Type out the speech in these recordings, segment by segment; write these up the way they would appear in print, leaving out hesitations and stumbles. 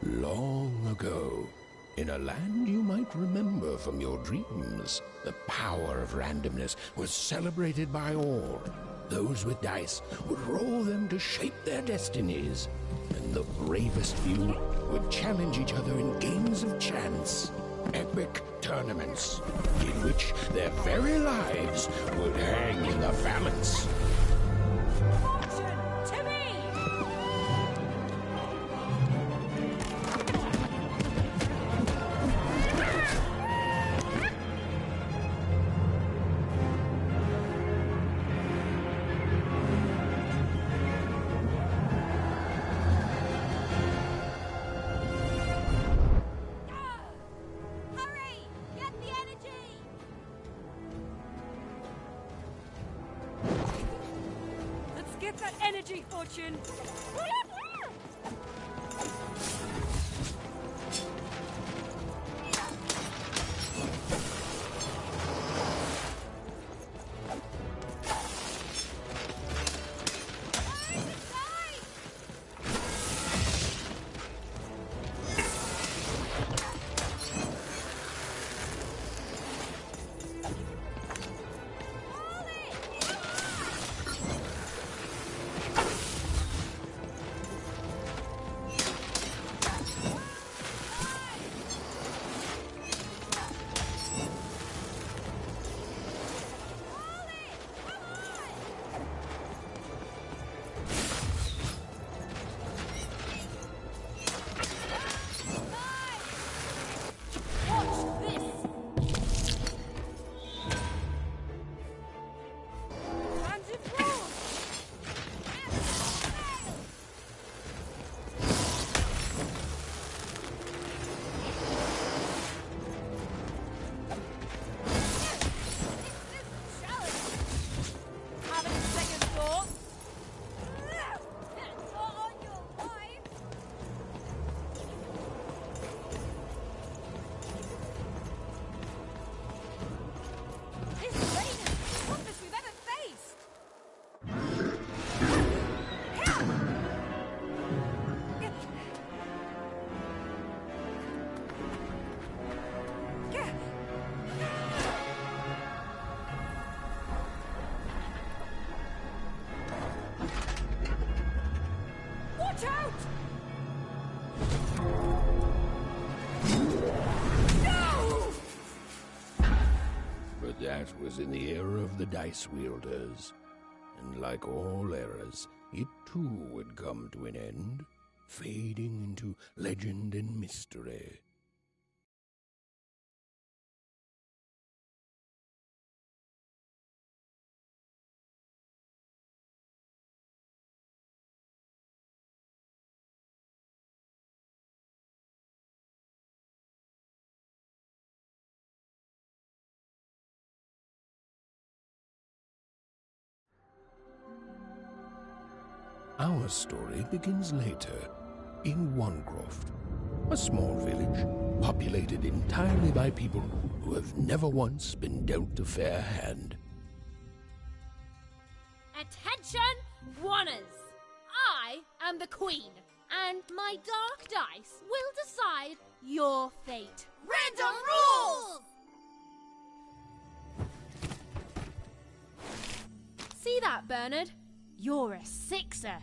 Long ago, in a land you might remember from your dreams, the power of randomness was celebrated by all. Those with dice would roll them to shape their destinies, and the bravest few would challenge each other in games of chance. Epic tournaments, in which their very lives would hang in the balance. Get that energy, Fortune! Watch out! No! But that was in the era of the dice wielders. And like all eras, it too would come to an end, fading into legend and mystery. Our story begins later, in Wangroft, a small village populated entirely by people who have never once been dealt a fair hand. Attention, Wanners! I am the Queen, and my dark dice will decide your fate. Random rules! See that, Bernard? You're a sixer.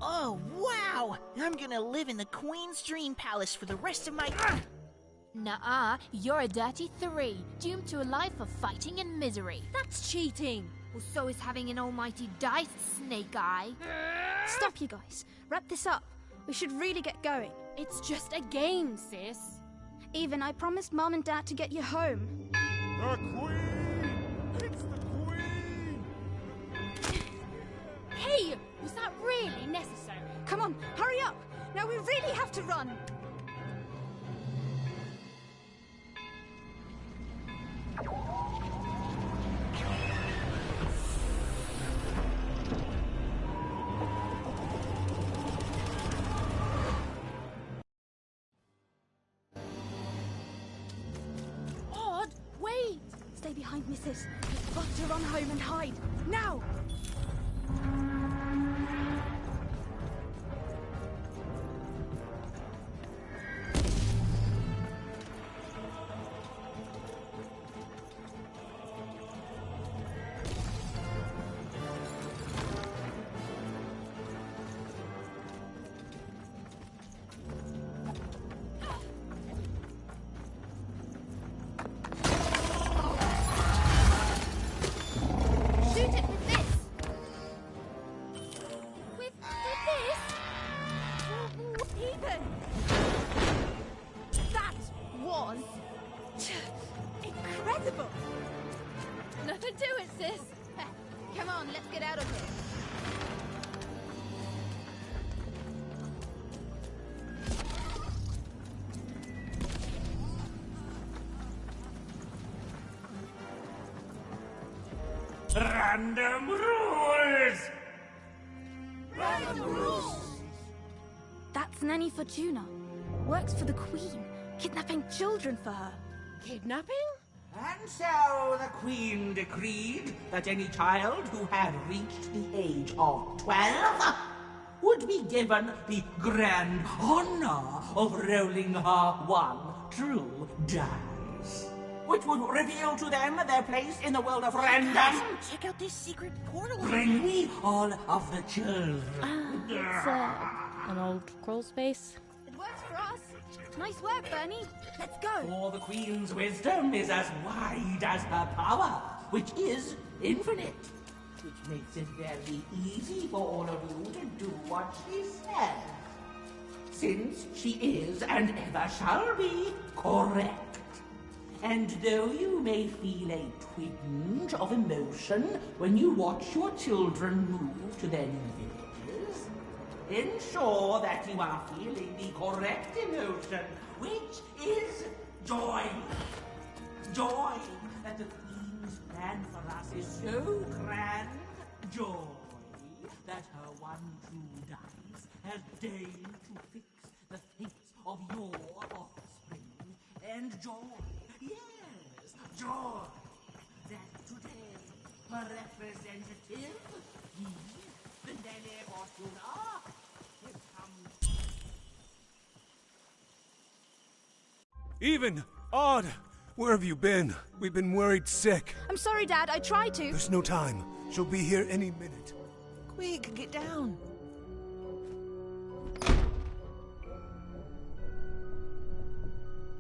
Oh, wow! I'm gonna live in the Queen's Dream Palace for the rest of my... Nuh-uh, you're a dirty 3, doomed to a life of fighting and misery. That's cheating. Well, so is having an almighty dice, Snake Eye. Stop, you guys. Wrap this up. We should really get going. It's just a game, sis. Even, I promised Mom and Dad to get you home. The Queen! It's the Queen! Hey, was that really necessary? Come on, hurry up! Now we really have to run! Odd, wait! Stay behind me, sis. We've got to run home and hide. Now! Even! That was incredible! Nothing to it, sis. Come on, let's get out of here. Random rules! That's Nanny Fortuna. Works for the Queen, kidnapping children for her. Kidnapping? And so the Queen decreed that any child who had reached the age of 12 would be given the grand honor of rolling her one true dice, which would reveal to them their place in the world of random. Check out this secret portal. Bring me all of the children. It's an old crawl space. It works for us. Nice work, Bernie. Let's go. For the Queen's wisdom is as wide as her power, which is infinite. Which makes it very easy for all of you to do what she says. Since she is, and ever shall be, correct. And though you may feel a twinge of emotion when you watch your children move to their new villages, ensure that you are feeling the correct emotion, which is joy. Joy that the Queen's plan for us is so grand. Joy that her one true dice has deigned to fix the fates of your offspring. And joy, yes, joy that today her representative, the Nene Fortuna, has come. Even! Odd! Where have you been? We've been worried sick. I'm sorry, Dad. I tried to. There's no time. She'll be here any minute. Quick, get down.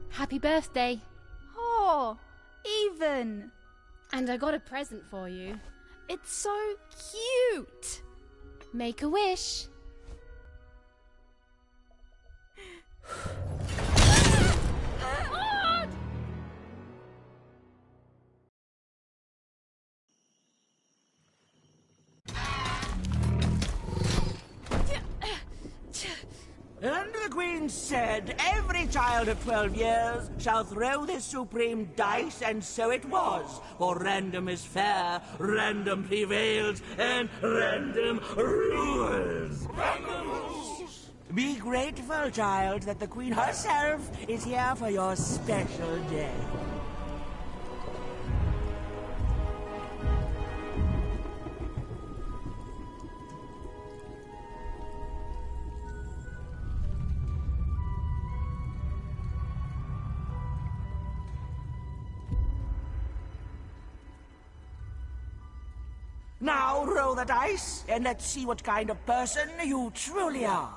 Happy birthday. Oh, Even. And I got a present for you. It's so cute. Make a wish. And the Queen said, every child of 12 years shall throw this supreme dice, and so it was. For random is fair, random prevails, and random rules. Random rules! Be grateful, child, that the Queen herself is here for your special day. Now roll the dice, and let's see what kind of person you truly are.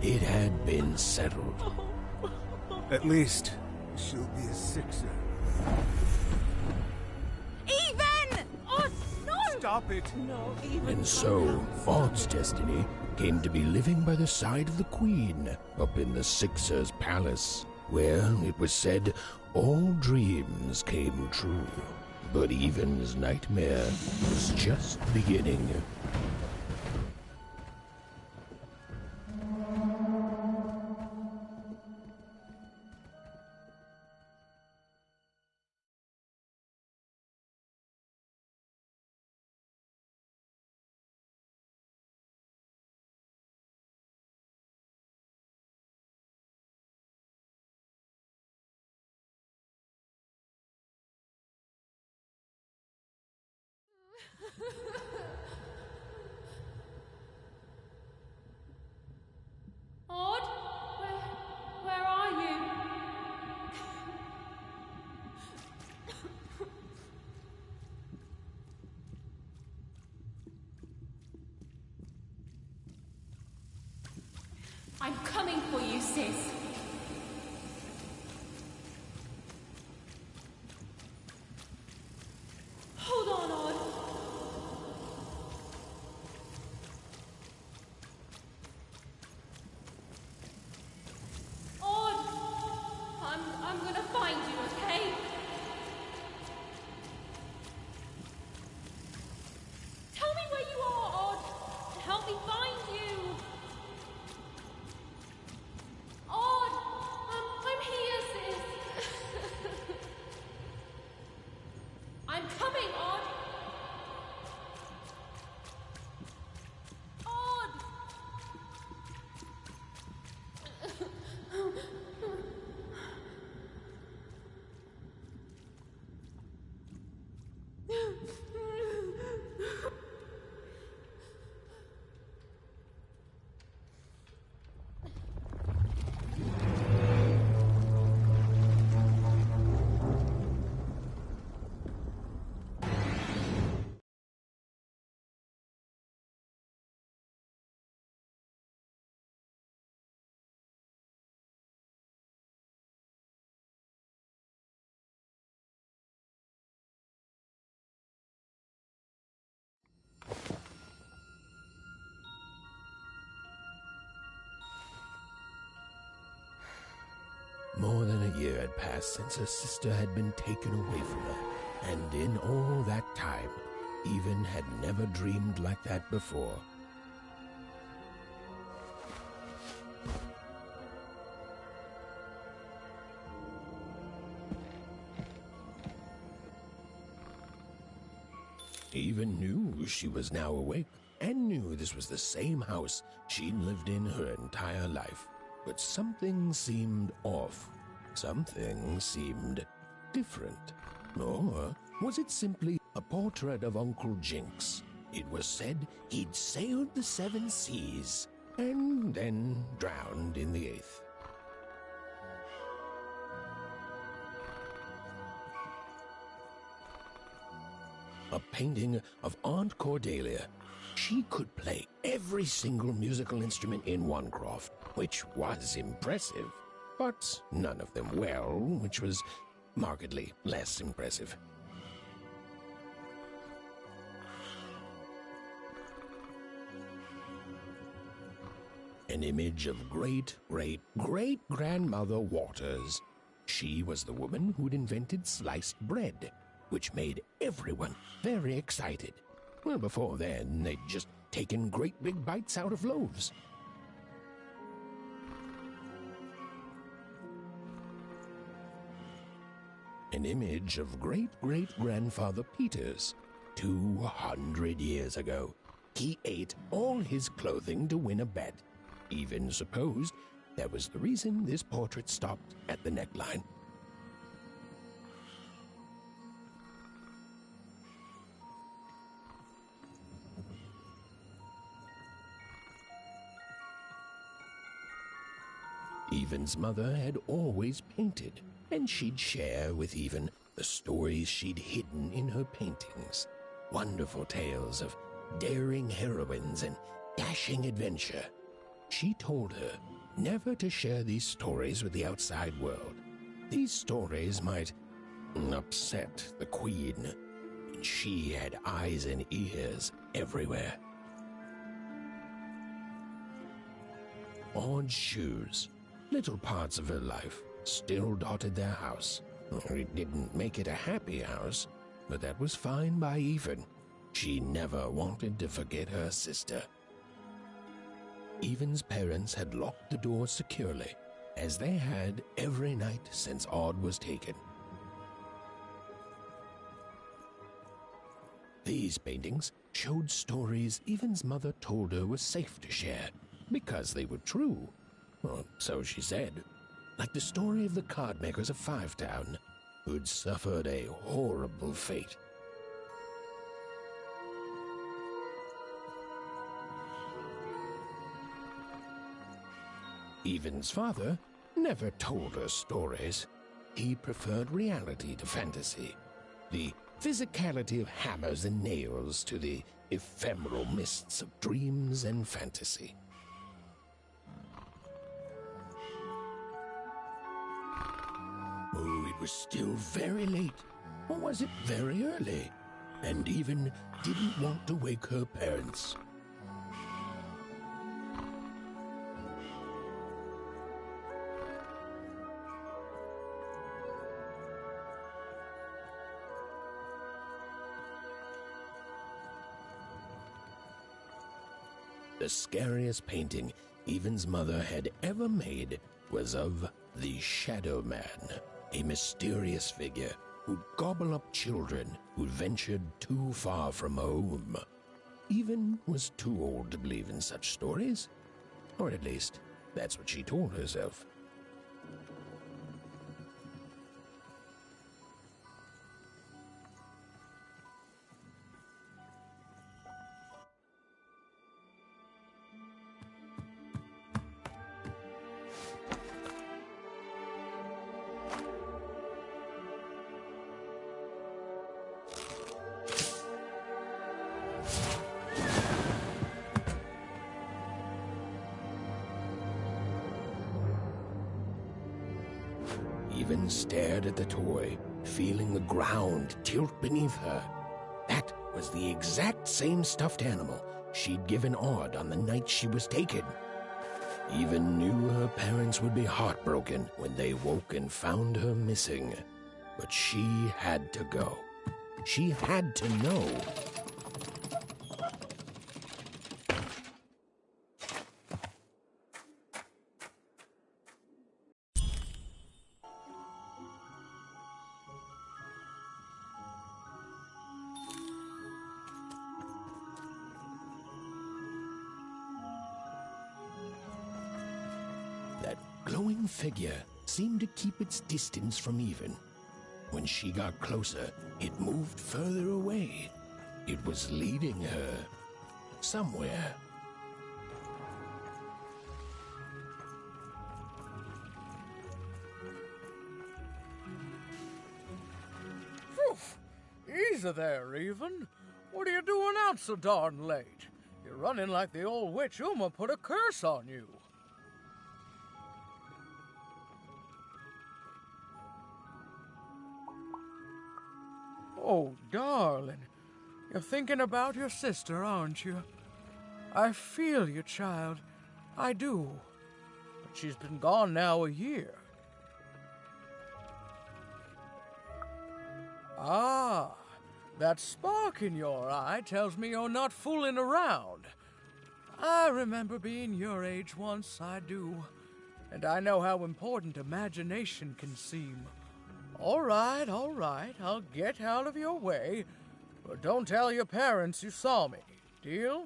It had been settled. At least, she'll be a sixer. Even! Oh, no! Stop it! And so, Odd's destiny came to be living by the side of the Queen up in the Sixer's palace, where, it was said, all dreams came true. But Even's nightmare was just beginning. Odd? Where are you? I'm coming for you, sis. More than a year had passed since her sister had been taken away from her, and in all that time, Even had never dreamed like that before. Even knew she was now awake, and knew this was the same house she'd lived in her entire life. But something seemed off. Something seemed different. Or was it simply a portrait of Uncle Jinx? It was said he'd sailed the 7 seas and then drowned in the 8th. A painting of Aunt Cordelia. She could play every single musical instrument in Wanecroft, which was impressive, but none of them well, which was markedly less impressive. An image of great-great-great-grandmother Waters. She was the woman who'd invented sliced bread, which made everyone very excited. Well, before then, they'd just taken great big bites out of loaves. An image of great-great-grandfather Peters. 200 years ago, he ate all his clothing to win a bet. Even supposed that was the reason this portrait stopped at the neckline. Even's mother had always painted, and she'd share with Even the stories she'd hidden in her paintings. Wonderful tales of daring heroines and dashing adventure. She told her never to share these stories with the outside world. These stories might upset the Queen, and she had eyes and ears everywhere. Odd shoes. Little parts of her life still dotted their house. It didn't make it a happy house, but that was fine by Even. She never wanted to forget her sister. Even's parents had locked the door securely, as they had every night since Odd was taken. These paintings showed stories Even's mother told her were safe to share, because they were true. Or so she said. Like the story of the card makers of Five Town, who'd suffered a horrible fate. Even's father never told her stories. He preferred reality to fantasy, the physicality of hammers and nails to the ephemeral mists of dreams and fantasy. Oh, it was still very late, or was it very early? And Even didn't want to wake her parents. The scariest painting Even's mother had ever made was of the Shadow Man, a mysterious figure who'd gobble up children who'd ventured too far from home. Even was too old to believe in such stories, or at least that's what she told herself. Even stared at the toy, feeling the ground tilt beneath her. That was the exact same stuffed animal she'd given Odd on the night she was taken. Even knew her parents would be heartbroken when they woke and found her missing. But she had to go. She had to know. That glowing figure seemed to keep its distance from Even. When she got closer, it moved further away. It was leading her somewhere. Easy there, Even. What are you doing out so darn late? You're running like the old witch Uma put a curse on you. Oh, darling, you're thinking about your sister, aren't you? I feel you, child. I do. But she's been gone now a year. Ah, that spark in your eye tells me you're not fooling around. I remember being your age once, I do. And I know how important imagination can seem. All right, I'll get out of your way. But don't tell your parents you saw me. Deal?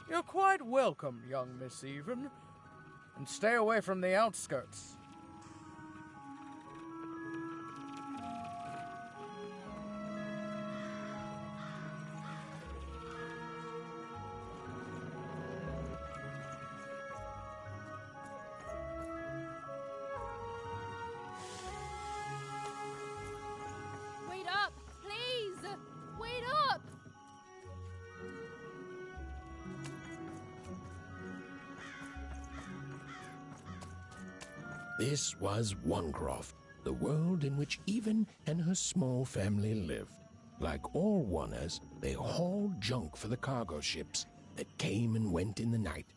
You're quite welcome, young Miss Even. And stay away from the outskirts. Wait up, please! Wait up! This was Onecroft, the world in which Even and her small family lived. Like all Oners, they hauled junk for the cargo ships that came and went in the night.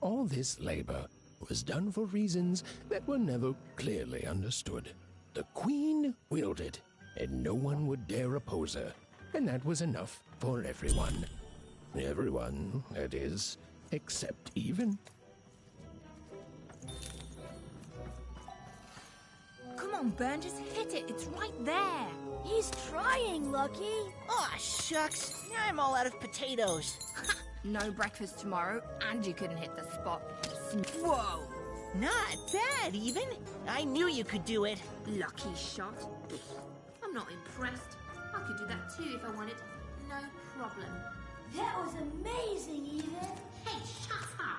All this labor was done for reasons that were never clearly understood. The Queen willed it, and no one would dare oppose her, and that was enough for everyone. Everyone, that is, except Even. Come on, Ben, just hit it. It's right there. He's trying, Lucky. Aw, shucks. Now I'm all out of potatoes. No breakfast tomorrow, and you couldn't hit the spot. Whoa! Not bad, Even. I knew you could do it. Lucky shot. I'm not impressed. I could do that too if I wanted. No problem. That was amazing, Even. Hey, shut up!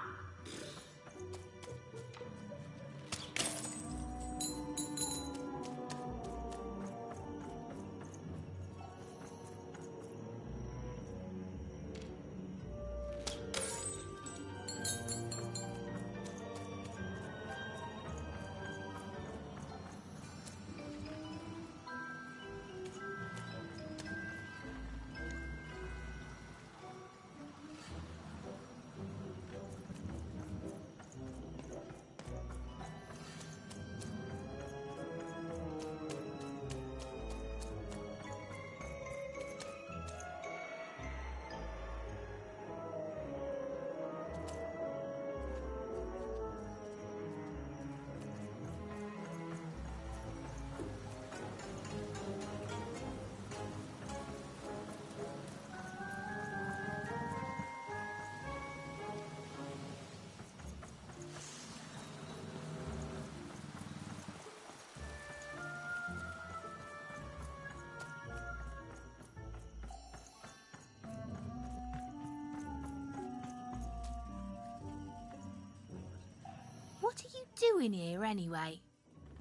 What are you doing here anyway?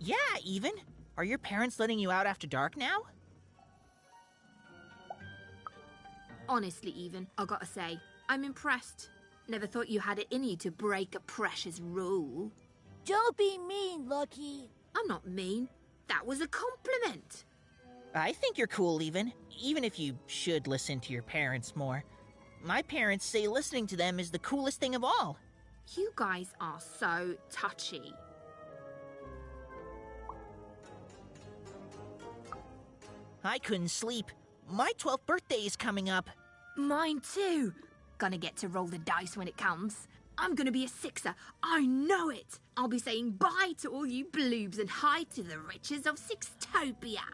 Yeah, Even. Are your parents letting you out after dark now? Honestly, Even, I gotta say, I'm impressed. Never thought you had it in you to break a precious rule. Don't be mean, Lucky. I'm not mean. That was a compliment. I think you're cool, Even if you should listen to your parents more. My parents say listening to them is the coolest thing of all. You guys are so touchy. I couldn't sleep. My 12th birthday is coming up. Mine too. Gonna get to roll the dice when it comes. I'm gonna be a sixer. I know it. I'll be saying bye to all you bloobs and hi to the riches of Sixtopia.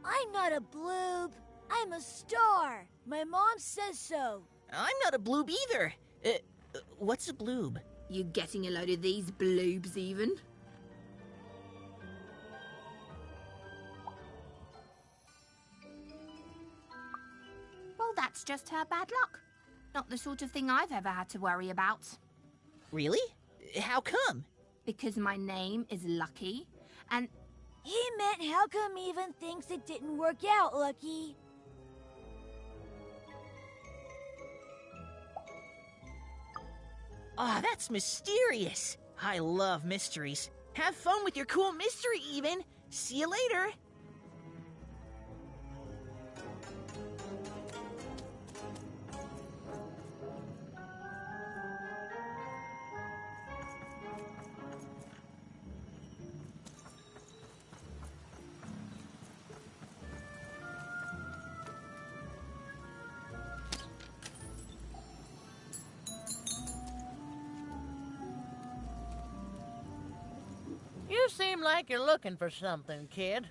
I'm not a bloob. I'm a star. My mom says so. I'm not a bloob either. What's a bloob? You getting a load of these bloobs even? Well, that's just her bad luck. Not the sort of thing I've ever had to worry about. Really? How come? Because my name is Lucky, and... He meant how come even thinks it didn't work out, Lucky? Ah, that's mysterious. I love mysteries. Have fun with your cool mystery, Even. See you later. You seem like you're looking for something, kid.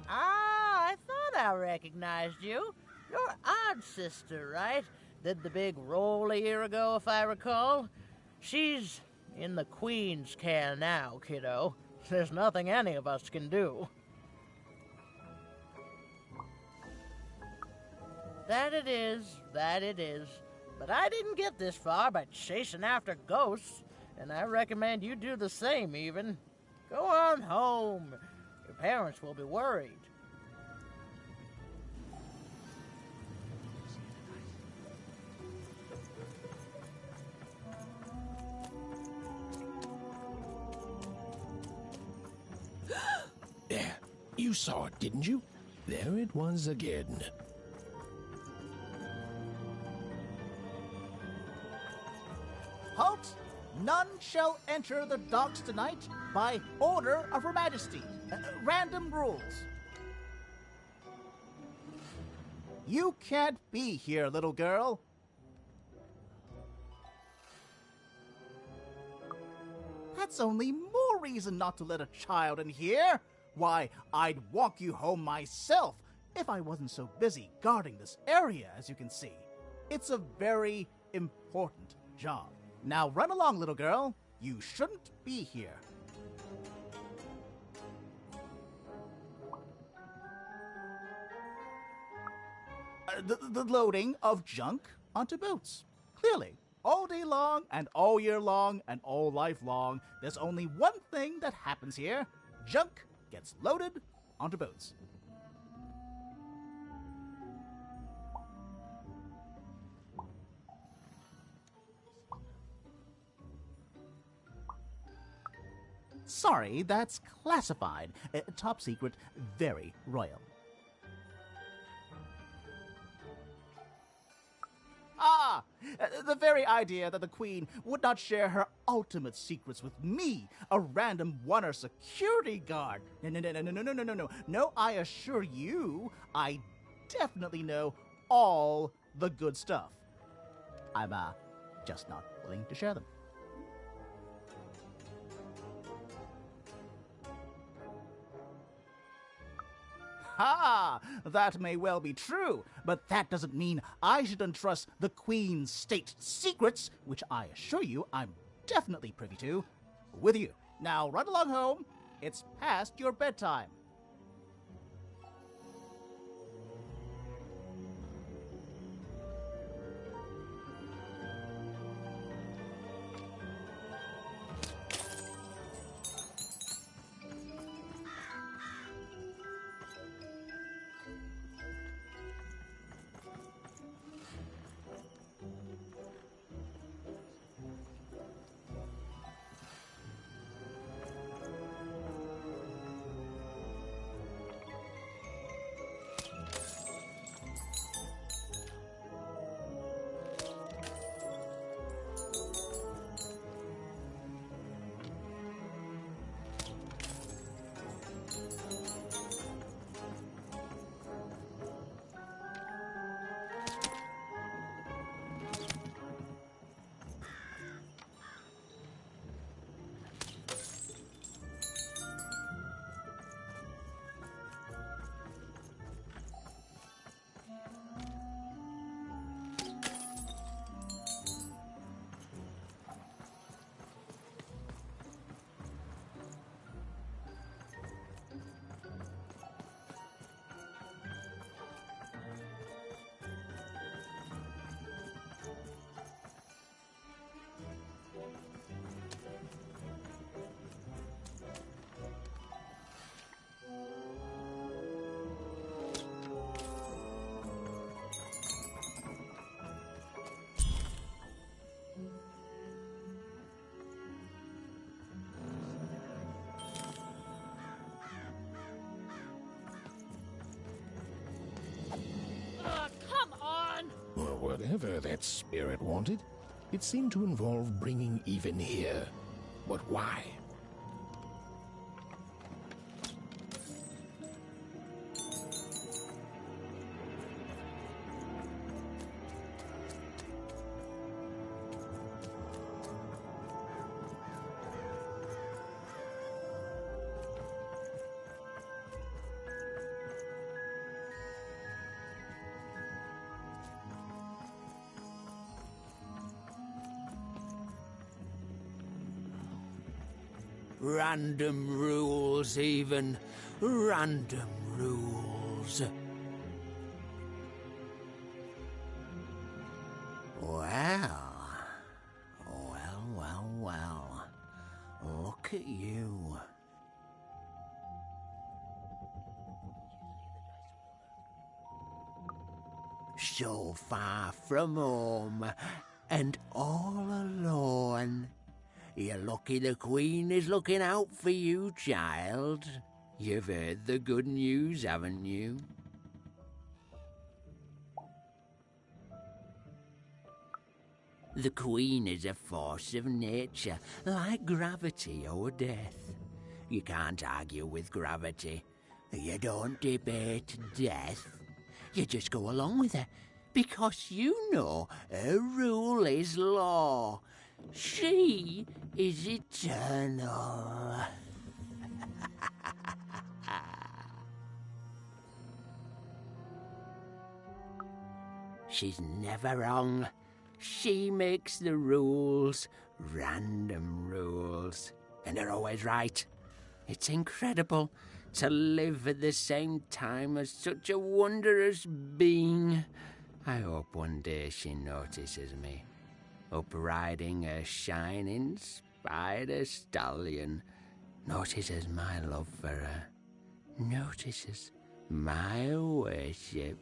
I thought I recognized you. You're Odd Sister, right? Did the big roll a year ago, if I recall. She's in the Queen's care now, kiddo. There's nothing any of us can do. That it is. But I didn't get this far by chasing after ghosts, and I recommend you do the same, Even. Go on home. Your parents will be worried. There, you saw it, didn't you? There it was again. Halt! None shall enter the docks tonight by order of Her Majesty. Random rules. You can't be here, little girl. That's only more reason not to let a child in here. Why, I'd walk you home myself if I wasn't so busy guarding this area, as you can see. It's a very important job. Now run along, little girl. You shouldn't be here. The loading of junk onto boats. Clearly, all day long and all year long and all life long, there's only one thing that happens here. Junk gets loaded onto boats. Sorry, that's classified. Top secret, very royal. Ah! The very idea that the Queen would not share her ultimate secrets with me, a random oneer security guard. No. No, I assure you, I definitely know all the good stuff. I'm, just not willing to share them. Ha! That may well be true, but that doesn't mean I should entrust the Queen's state secrets, which I assure you I'm definitely privy to, with you. Now run along home. It's past your bedtime. Whatever that spirit wanted, it seemed to involve bringing even here. But why? Random rules, even. Random rules. Well. Look at you. So far from home, and all alone. You're lucky the Queen is looking out for you, child. You've heard the good news, haven't you? The Queen is a force of nature, like gravity or death. You can't argue with gravity. You don't debate death. You just go along with her, because you know her rule is law. She is eternal. She's never wrong. She makes the rules, random rules, and they're always right. It's incredible to live at the same time as such a wondrous being. I hope one day she notices me. Up riding a shining spider stallion, notices my love for her, notices my worship.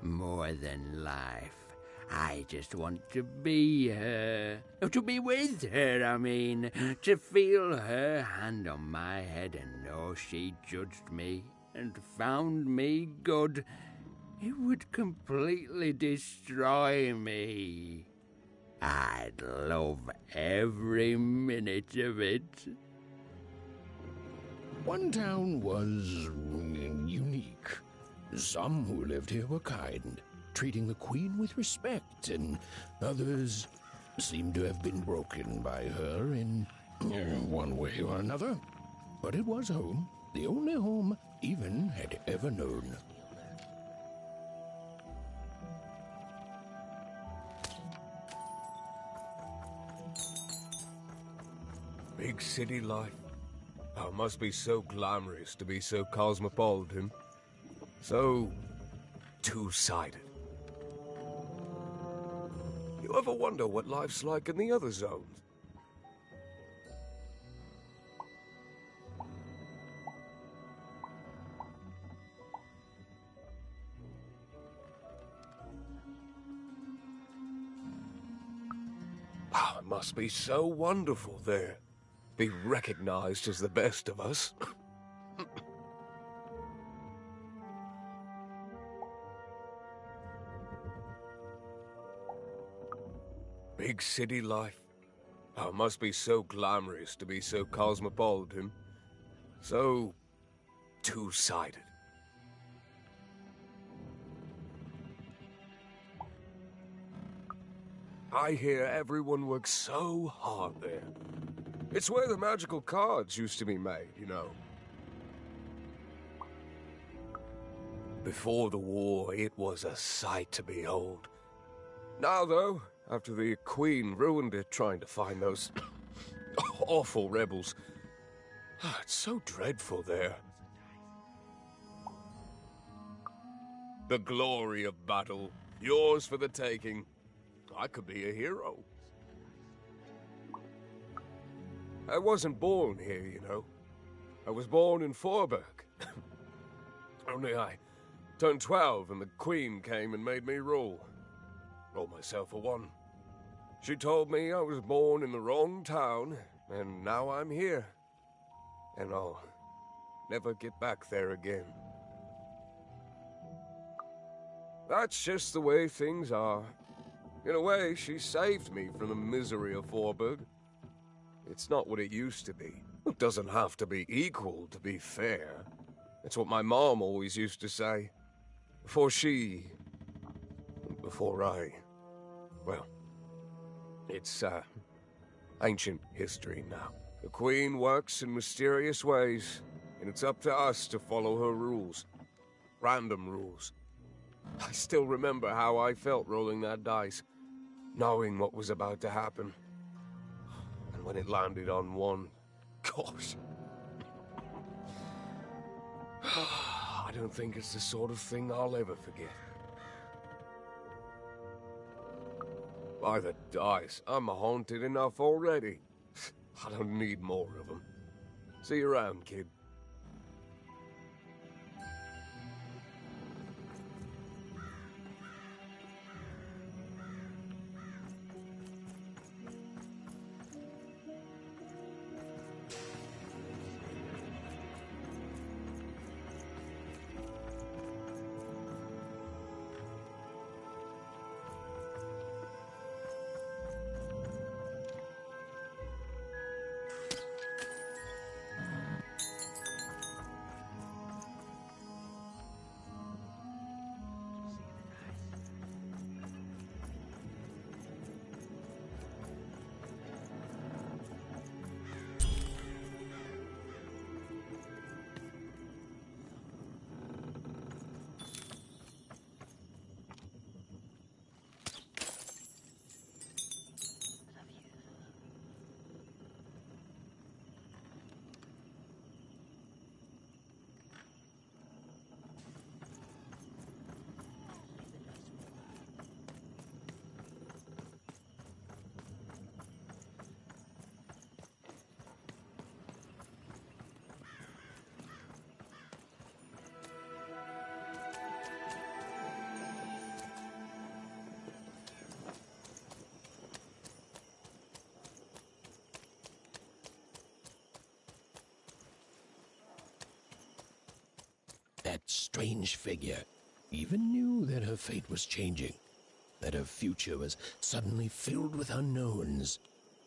More than life, I just want to be her. To be with her, I mean. To feel her hand on my head and know she judged me and found me good. It would completely destroy me. I'd love every minute of it. One town was unique. Some who lived here were kind, treating the Queen with respect, and others seemed to have been broken by her in one way or another. But it was home, the only home Even had ever known. Big city life. Oh, it must be so glamorous to be so cosmopolitan. So two-sided. You ever wonder what life's like in the other zones? Oh, it must be so wonderful there. Be recognized as the best of us. Big city life. Oh, it must be so glamorous to be so cosmopolitan. So two-sided. I hear everyone works so hard there. It's where the magical cards used to be made, you know. Before the war, it was a sight to behold. Now, though, after the Queen ruined it trying to find those awful rebels, it's so dreadful there. The glory of battle, yours for the taking. I could be a hero. I wasn't born here, you know. I was born in Forberg. Only I turned 12 and the Queen came and made me rule. Roll myself a one. She told me I was born in the wrong town, and now I'm here. And I'll never get back there again. That's just the way things are. In a way, she saved me from the misery of Forburg. It's not what it used to be. It doesn't have to be equal to be fair. It's what my mom always used to say. Before I... Well, it's, ancient history now. The Queen works in mysterious ways, and it's up to us to follow her rules. Random rules. I still remember how I felt rolling that dice, knowing what was about to happen. And when it landed on one, gosh. I don't think it's the sort of thing I'll ever forget. By the dice, I'm haunted enough already. I don't need more of them. See you around, kid. That strange figure even knew that her fate was changing, that her future was suddenly filled with unknowns,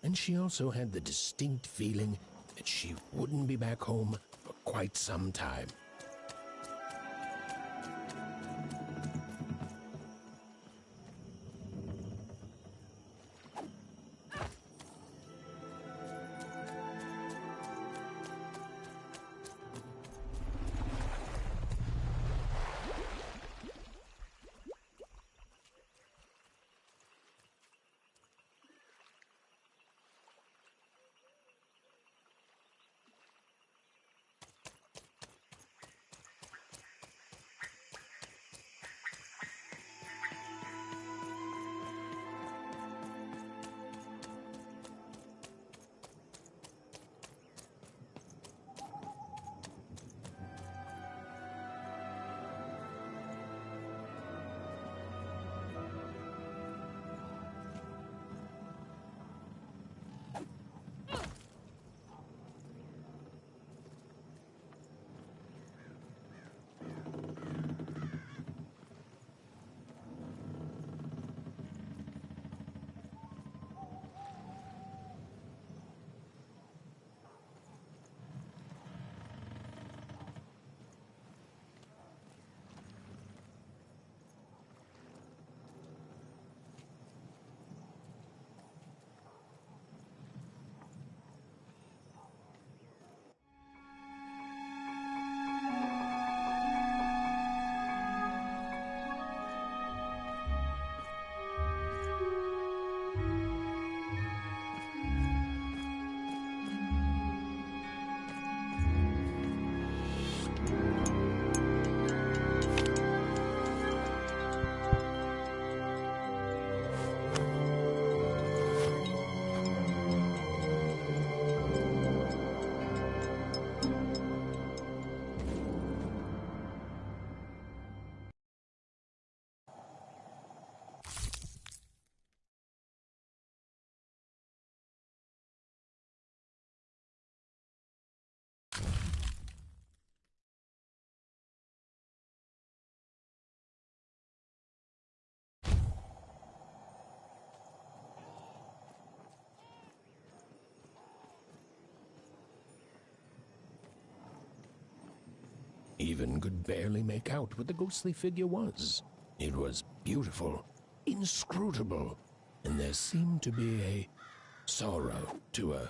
and she also had the distinct feeling that she wouldn't be back home for quite some time. Even could barely make out what the ghostly figure was. It was beautiful, inscrutable, and there seemed to be a sorrow to her.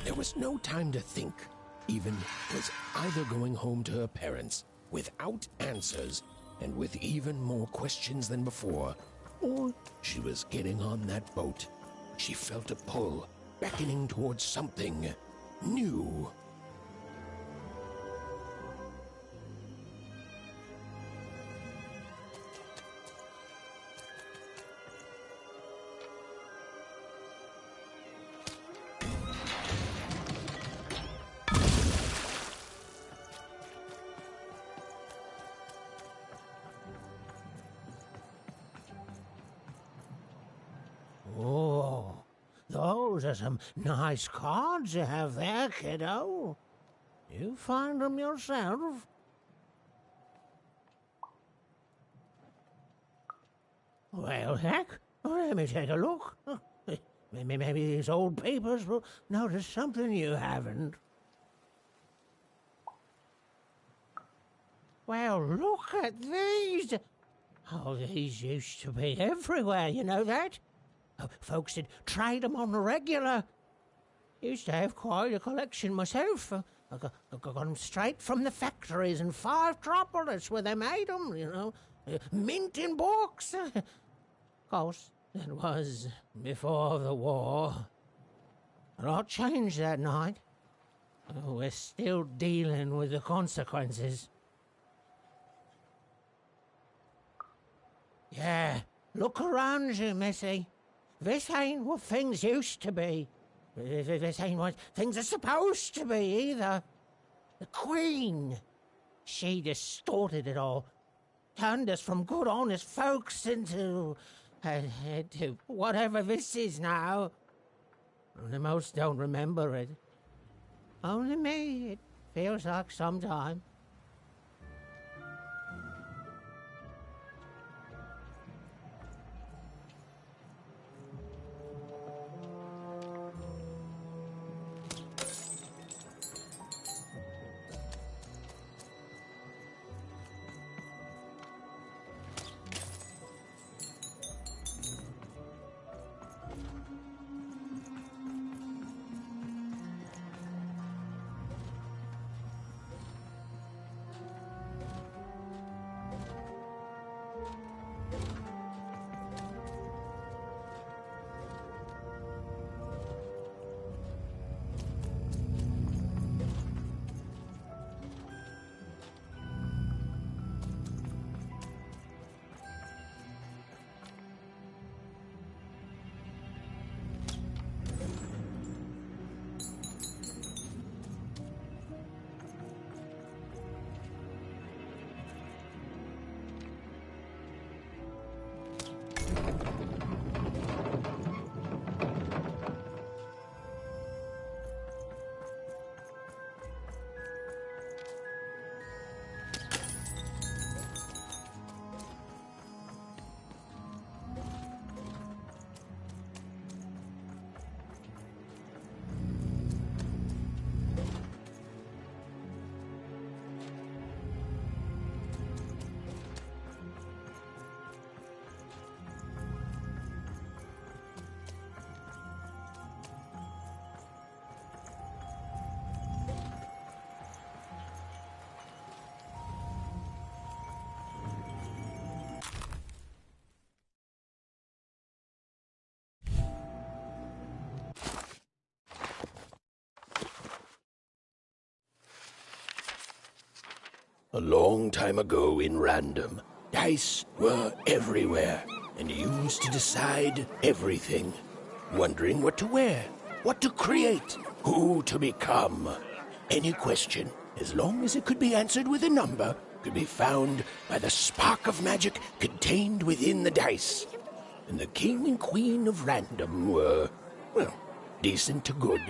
There was no time to think. Even was either going home to her parents without answers and with even more questions than before, or she was getting on that boat. She felt a pull, beckoning towards something new. Oh, those are some nice cards you have there, kiddo. You find them yourself? Well, heck, let me take a look. Maybe these old papers will notice something you haven't. Well, look at these. Oh, these used to be everywhere, you know that? Folks would trade them on the regular. Used to have quite a collection myself. I got them straight from the factories in 5 Tropolis where they made them, you know. Mint in books. Of course, it was before the war. A lot changed that night. We're still dealing with the consequences. Yeah, look around you, Missy. This ain't what things used to be. This ain't what things are supposed to be, either. The Queen, she distorted it all. Turned us from good, honest folks into whatever this is now. Only most don't remember it. Only me, it feels like sometime. A long time ago in Random, dice were everywhere and used to decide everything. Wondering what to wear, what to create, who to become. Any question, as long as it could be answered with a number, could be found by the spark of magic contained within the dice. And the King and Queen of Random were, well, decent to good.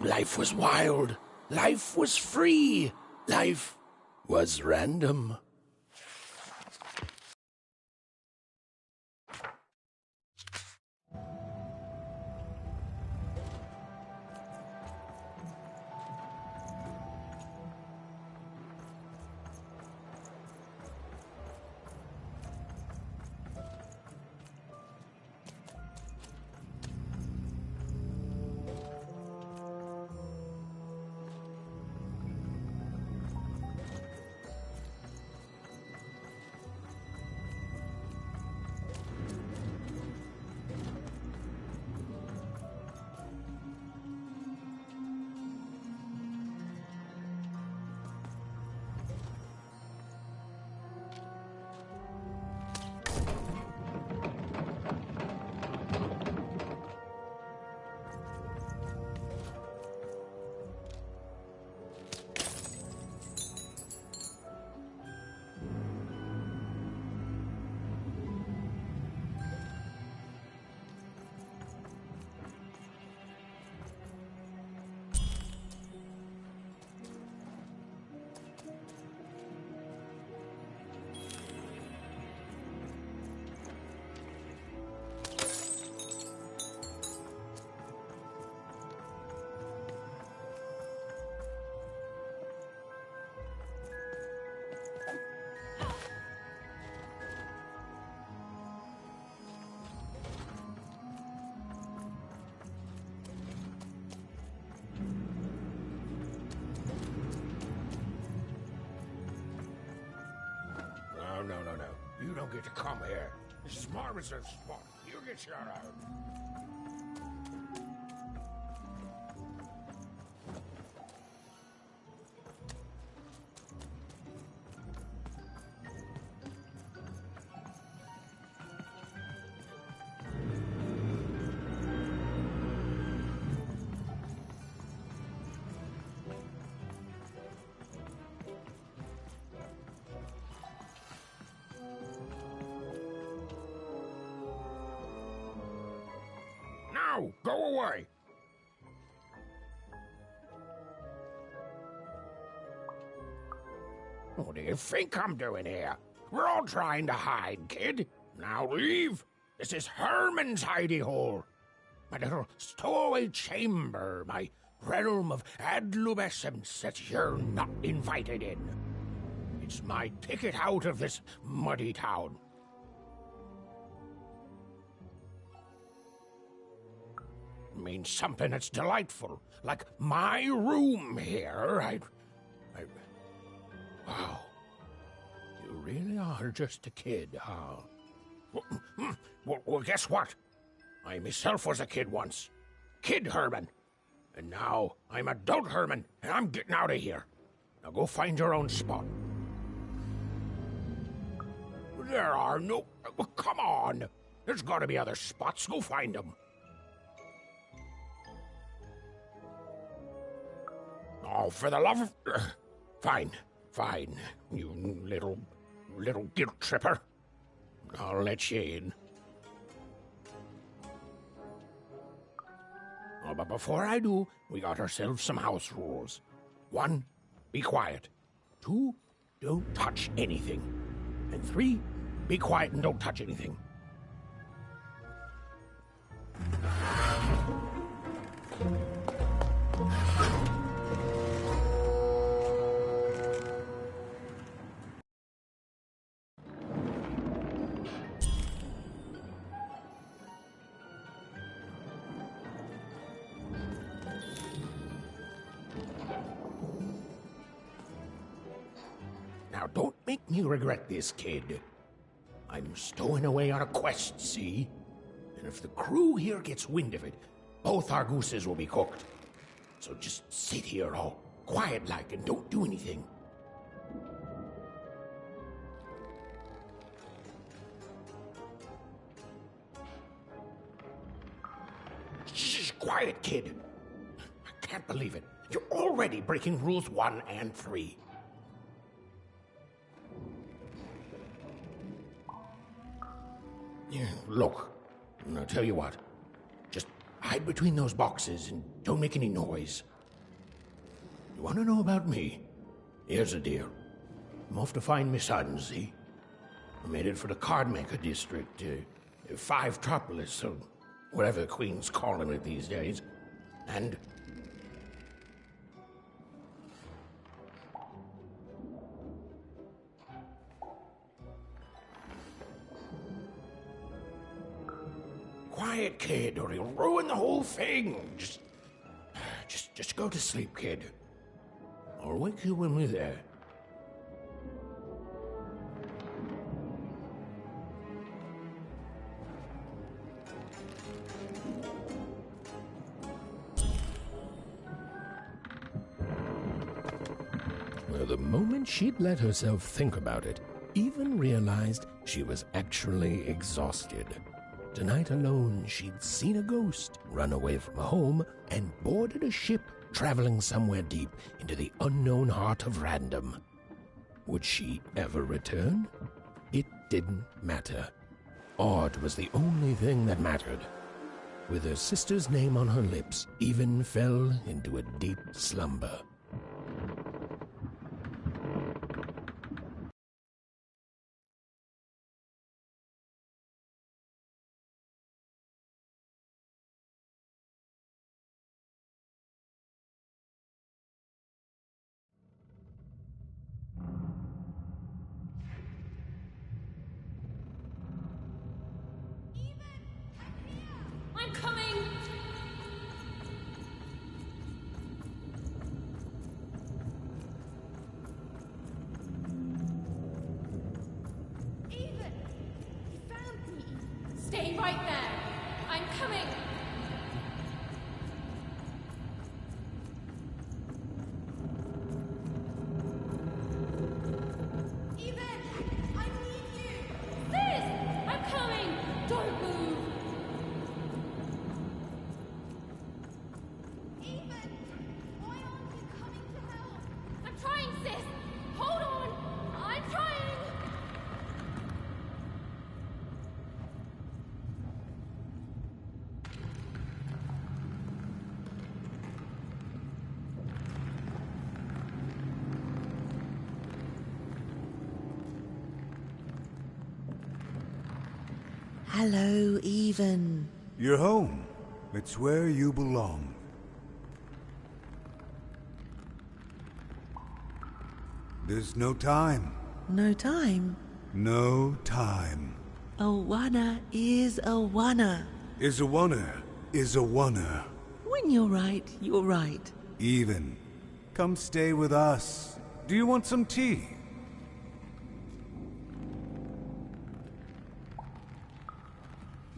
Life was wild. Life was free. Life was random. No. You don't get to come here. This is my reserve spot. You get shut out. Now, go away. What do you think I'm doing here? We're all trying to hide, kid. Now leave. This is Herman's hidey hole. My little stowaway chamber, my realm of adlubescence that you're not invited in. It's my ticket out of this muddy town. Means something that's delightful, like my room here. Wow. You really are just a kid, huh? Well, guess what? I myself was a kid once. Kid Herman. And now I'm adult Herman, and I'm getting out of here. Now go find your own spot. There are no... Well, come on. There's got to be other spots. Go find them. Oh, for the love of... Fine. You little guilt tripper. I'll let you in. Oh, but before I do, we got ourselves some house rules. 1, be quiet. 2, don't touch anything. And 3, be quiet and don't touch anything. Now, don't make me regret this, kid. I'm stowing away on a quest, see? And if the crew here gets wind of it, both our gooses will be cooked. So just sit here all quiet-like and don't do anything. Shh, quiet, kid. I can't believe it. You're already breaking rules 1 and 3. Yeah, look, I'll tell you what. Just hide between those boxes and don't make any noise. You want to know about me? Here's the deal. I'm off to find Miss Hudden, see? I made it for the Cardmaker District, Five-Tropolis, or whatever the Queen's calling it these days. And... Quiet, kid, or you'll ruin the whole thing. Just go to sleep, kid. I'll wake you when we're there. Well, the moment she'd let herself think about it, Even realized she was actually exhausted. Tonight alone, she'd seen a ghost, run away from home, and boarded a ship traveling somewhere deep into the unknown heart of Random. Would she ever return? It didn't matter. Odd was the only thing that mattered. With her sister's name on her lips, Even fell into a deep slumber. I'm coming! Even! You found me! Stay right there! I'm coming! Even! I need you! Sis! I'm coming! Don't move! Even! Why aren't you coming to help? I'm trying, sis! Hold on! I'm trying! Hello, Even. You're home. It's where you belong. There's no time. No time? No time. A wanna is a wanna. Is a wunner. Is a wunner. When you're right, you're right. Even. Come stay with us. Do you want some tea?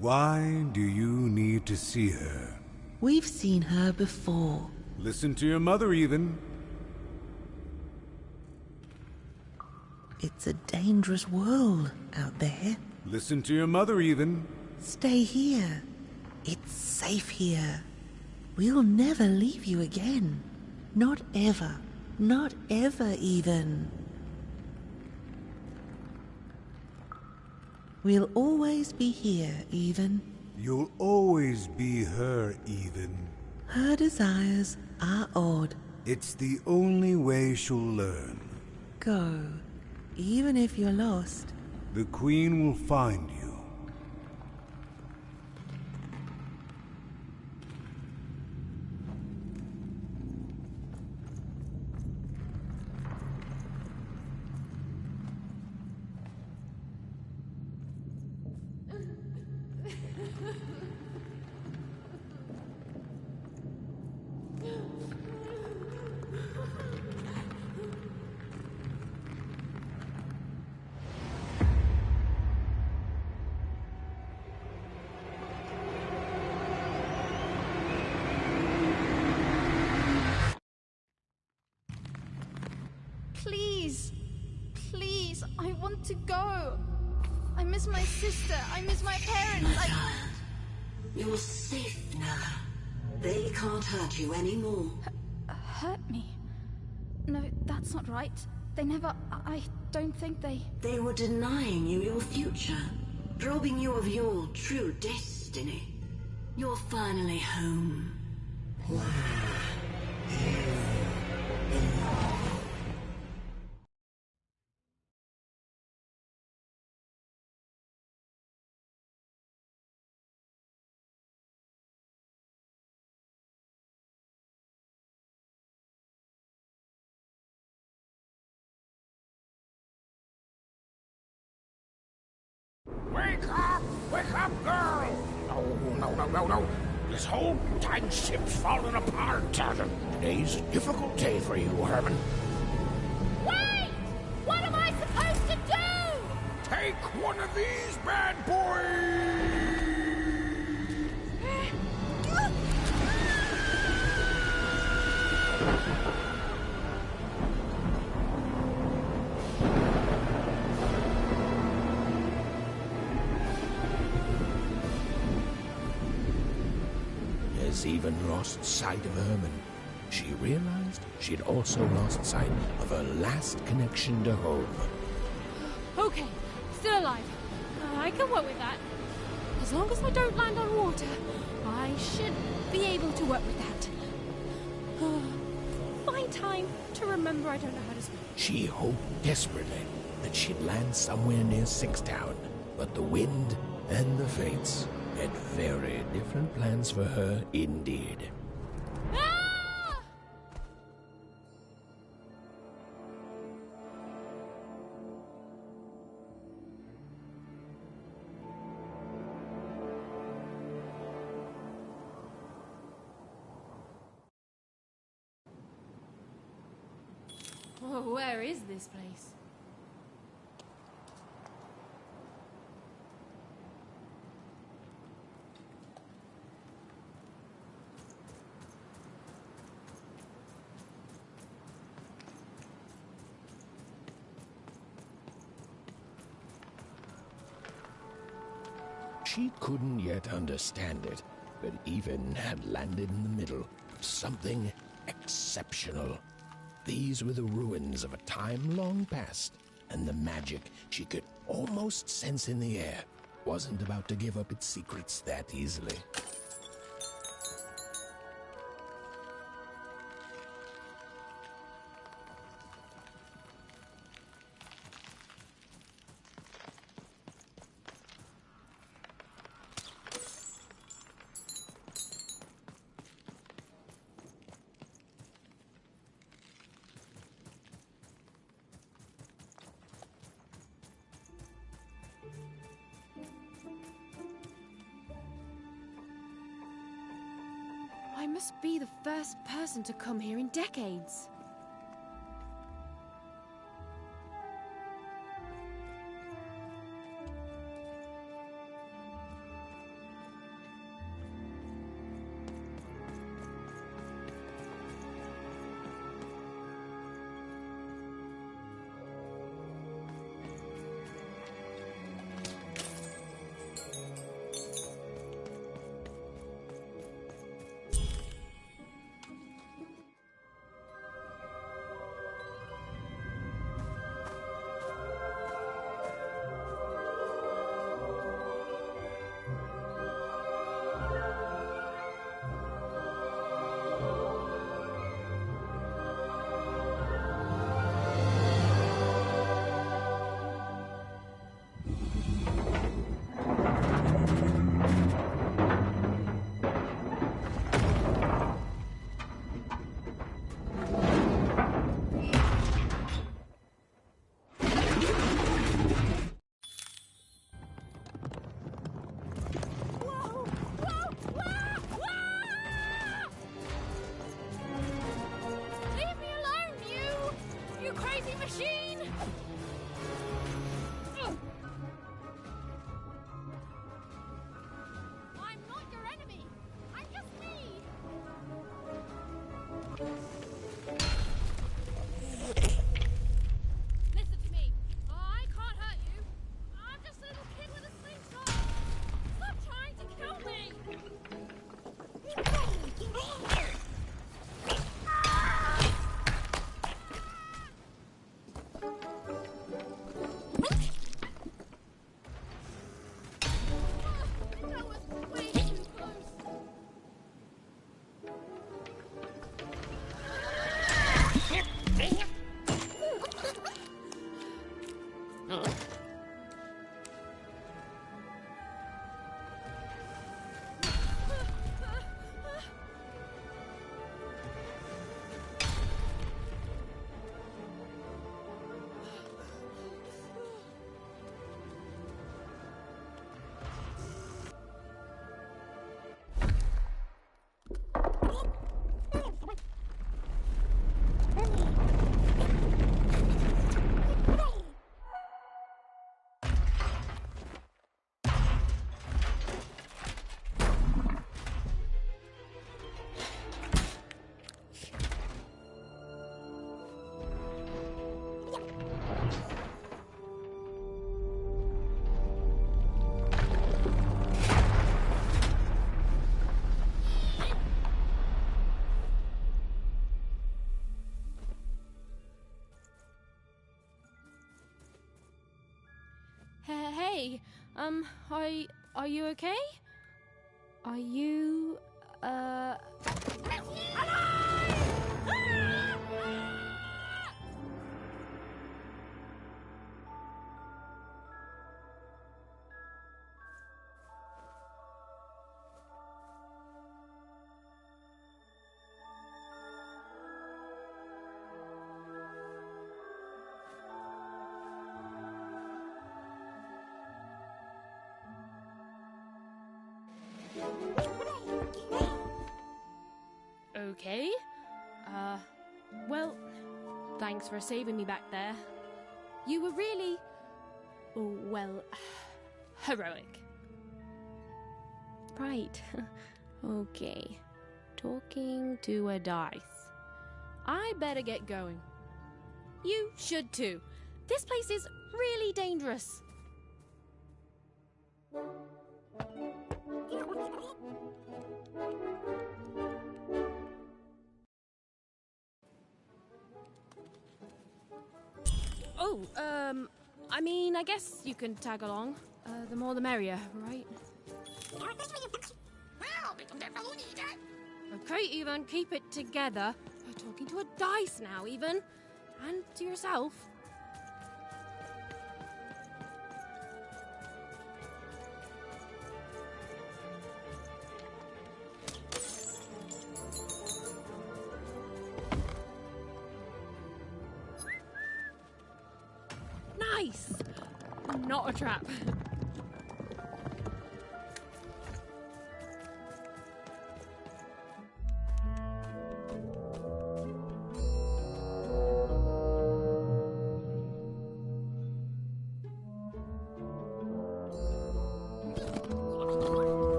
Why do you need to see her? We've seen her before. Listen to your mother, Even. It's a dangerous world out there. Listen to your mother, Even. Stay here. It's safe here. We'll never leave you again. Not ever. Not ever, Even. We'll always be here, Even. You'll always be her, Even. Her desires are odd. It's the only way she'll learn. Go. Even if you're lost. The Queen will find you. Please! Please, I want to go! I miss my sister, I miss my parents, You're safe now. They can't hurt you anymore. Hurt me? No, that's not right. They never... I don't think they... They were denying you your future, robbing you of your true destiny. You're finally home. Wake up! Wake up, girl! No. This whole time ship's falling apart. Today's a difficult day for you, Herman. Wait! What am I supposed to do? Take one of these bad boys! Has even lost sight of Herman. She realized she'd also lost sight of her last connection to home. Okay, still alive. I can work with that. As long as I don't land on water, I should be able to work with that. Find time to remember I don't know how to swim. She hoped desperately that she'd land somewhere near Sixtown, but the wind and the fates had very different plans for her indeed. Oh, where is this place? She couldn't yet understand it, but Even had landed in the middle of something exceptional. These were the ruins of a time long past, and the magic she could almost sense in the air wasn't about to give up its secrets that easily. I must be the first person to come here in decades. Leave me alone, you crazy machine! I'm not your enemy. I'm just me. Listen to me. I can't hurt you. I'm just a little kid with a slingshot. Stop trying to kill me. That was way too close. Hey, are you okay? Are you, okay? Well, thanks for saving me back there. You were really, well, heroic. Right. Okay. Talking to a dice. I better get going. You should too. This place is really dangerous. Oh, I mean, I guess you can tag along. The more the merrier, right? Okay, Even, keep it together. You're talking to a dice now, Even. And to yourself. Nice! Not a trap.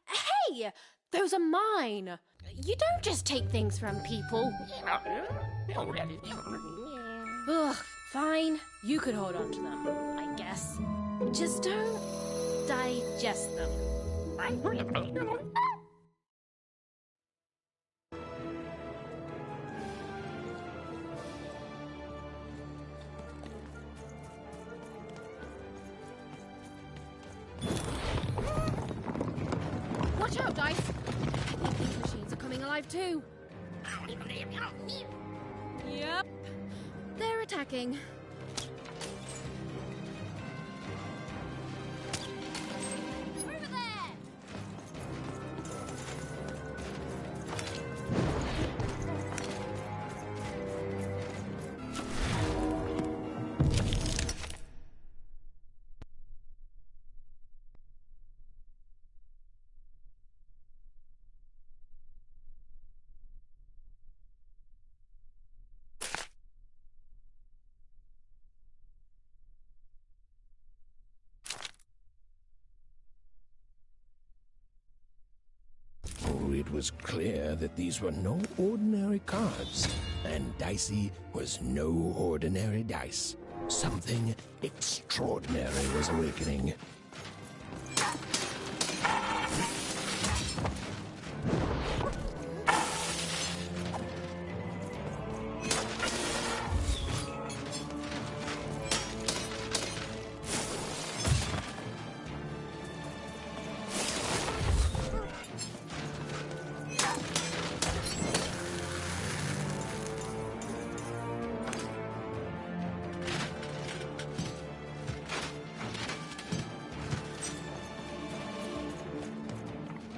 Hey! Those are mine! You don't just take things from people. Ugh, fine. You could hold on to them, I guess. Just don't digest them. Watch out, Dice! I think these machines are coming alive too. Yep. They're attacking. Over there! It was clear that these were no ordinary cards, and Dicey was no ordinary dice. Something extraordinary was awakening.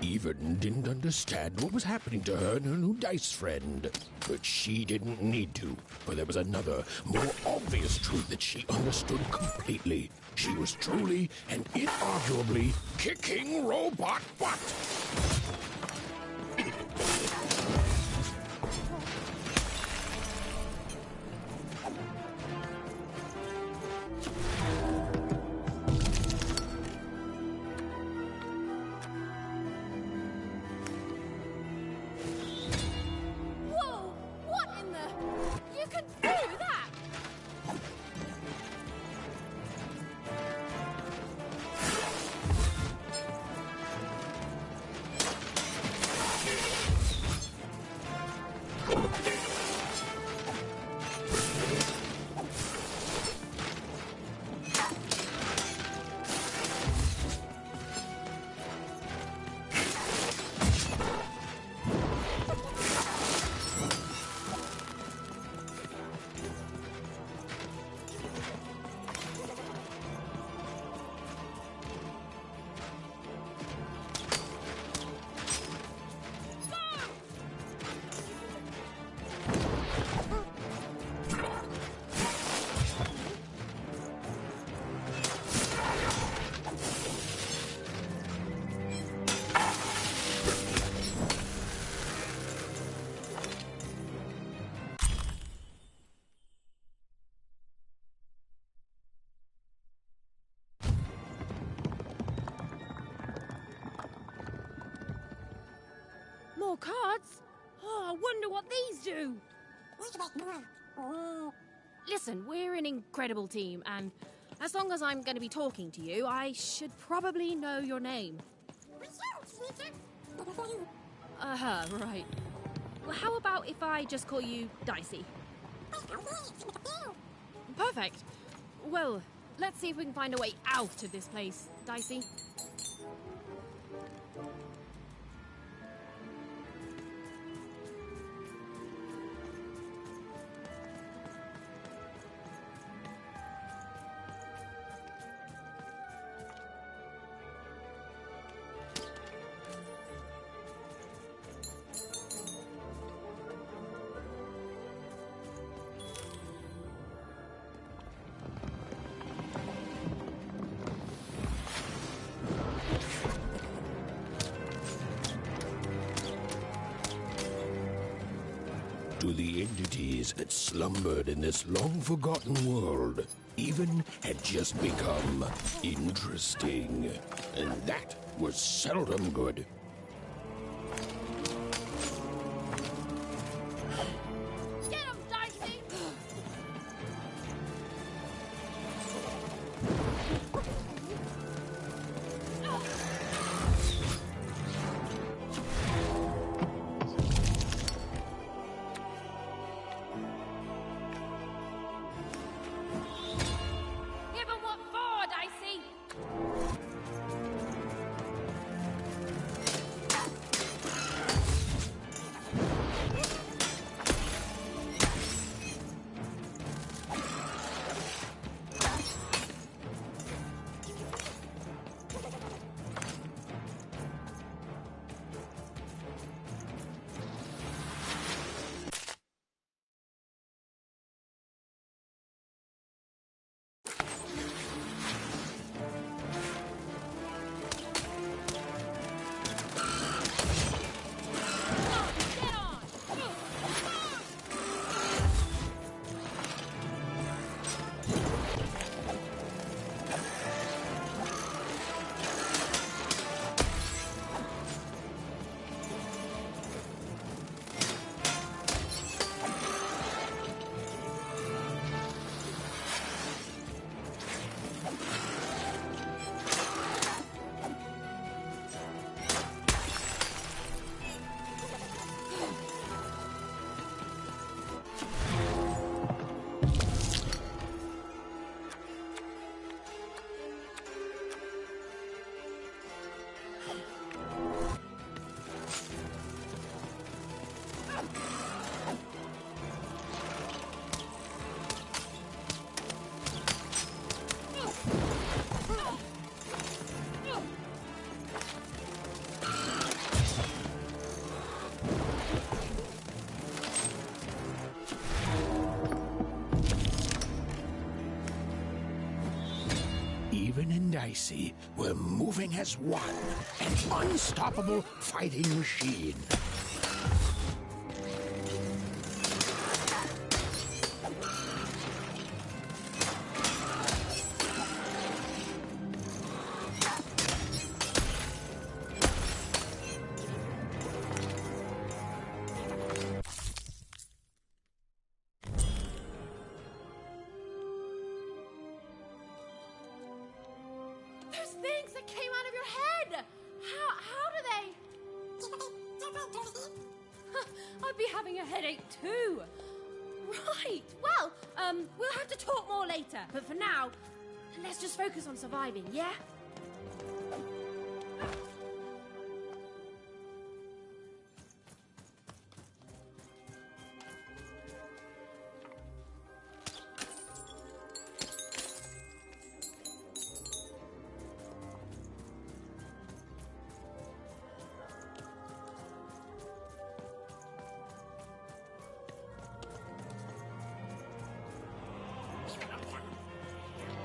Even didn't understand what was happening to her and her new dice friend. But she didn't need to, for there was another, more obvious truth that she understood completely. She was truly and inarguably kicking robot butt. cards? Oh, I wonder what these do. Listen, we're an incredible team, and as long as I'm going to be talking to you, I should probably know your name. Right. Well, how about if I just call you Dicey? Perfect. Well, let's see if we can find a way out of this place, Dicey. To the entities that slumbered in this long-forgotten world, even had just become interesting. And that was seldom good. Get him, Dicey! Give him what for, Dicey! Even and Dicey were moving as one, an unstoppable fighting machine. Those things that came out of your head! How do they... I'd be having a headache too. Right, well, we'll have to talk more later. But for now, let's just focus on surviving, yeah?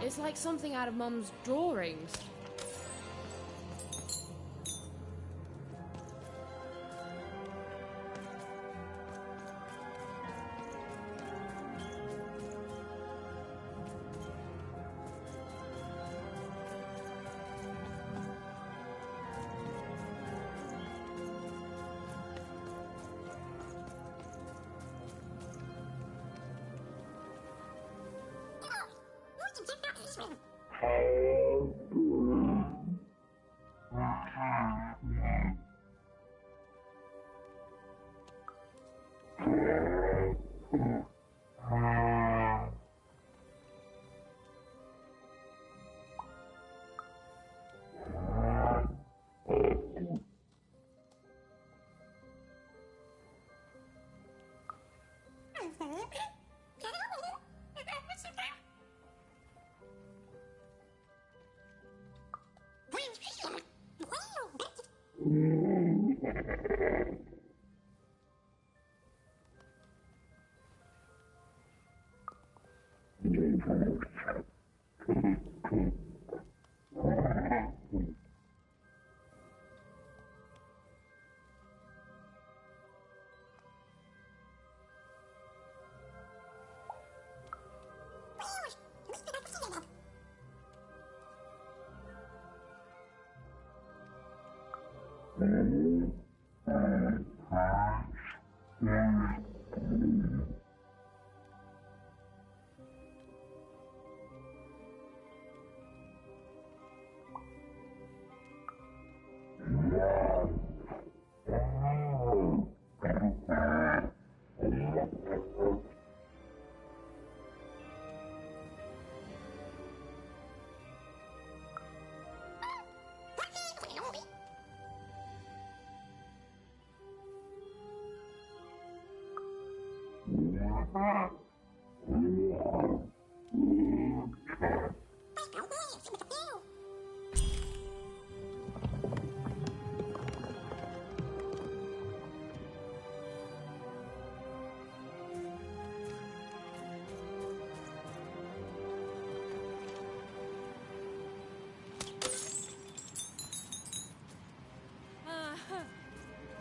It's like something out of Mum's drawings.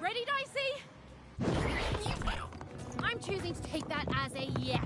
Ready, Dicey? I'm choosing to take that as a yes.